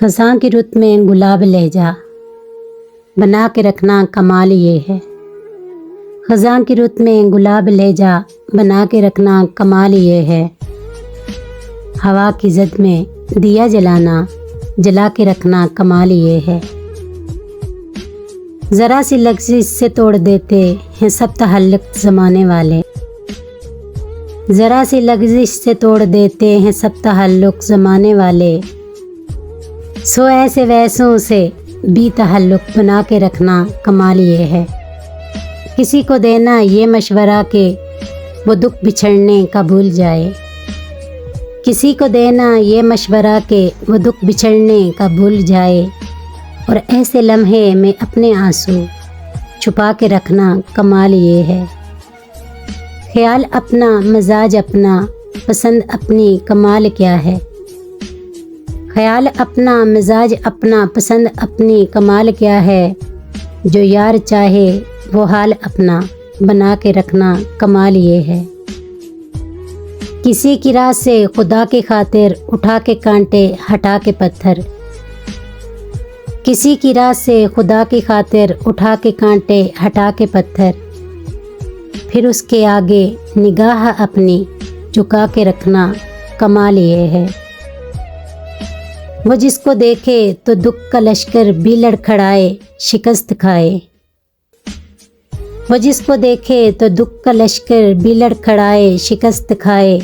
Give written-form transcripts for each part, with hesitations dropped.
خزاں کی رت میں گلاب لہجہ بنا کے رکھنا کمال یہ ہے۔ خزاں کی رت میں گلاب لہجہ بنا کے رکھنا کمال یہ ہے۔ ہوا کی زد میں دیا جلانا جلا کے رکھنا کمال یہ ہے۔ ذرا سی لغزش سے توڑ دیتے ہیں سب تعلق زمانے والے، ذرا سی لغزش سے توڑ دیتے ہیں سب تعلق زمانے والے۔ سو ایسے ویسوں سے بھی تعلق بنا کے رکھنا کمال یہ ہے۔ کسی کو دینا یہ مشورہ کہ وہ دکھ بچھڑنے کا بھول جائے، کسی کو دینا یہ مشورہ کہ وہ دکھ بچھڑنے کا بھول جائے، اور ایسے لمحے میں اپنے آنسو چھپا کے رکھنا کمال یہ ہے۔ خیال اپنا مزاج اپنا پسند اپنی کمال کیا ہے، خیال اپنا مزاج اپنا پسند اپنی کمال کیا ہے۔ جو یار چاہے وہ حال اپنا بنا کے رکھنا کمال یہ ہے۔ کسی کی راہ سے خدا کی خاطر اٹھا کے کانٹے ہٹا کے پتھر، کسی کی راہ سے خدا کی خاطر اٹھا کے کانٹے ہٹا کے پتھر، پھر اس کے آگے نگاہ اپنی جھکا کے رکھنا کمال یہ ہے۔ وہ جس کو دیکھے تو دکھ کا لشکر بھی لڑکھڑائے شکست کھائے، وہ جس کو دیکھے تو دکھ کا لشکر بھی لڑکھڑائے شکست کھائے۔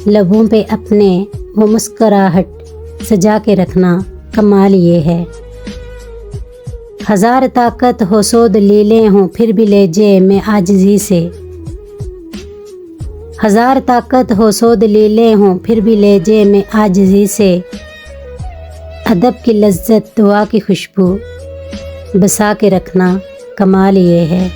لبوں پہ اپنے وہ مسکراہٹ سجا کے رکھنا کمال یہ ہے۔ ہزار طاقت ہو سو دلیلیں ہوں پھر بھی لہجے میں عاجزی سے، ہزار طاقت ہو سو دلیلیں ہوں پھر بھی لہجے میں عاجزی سے۔ ادب کی لذت دعا کی خوشبو بسا کے رکھنا کمال یہ ہے۔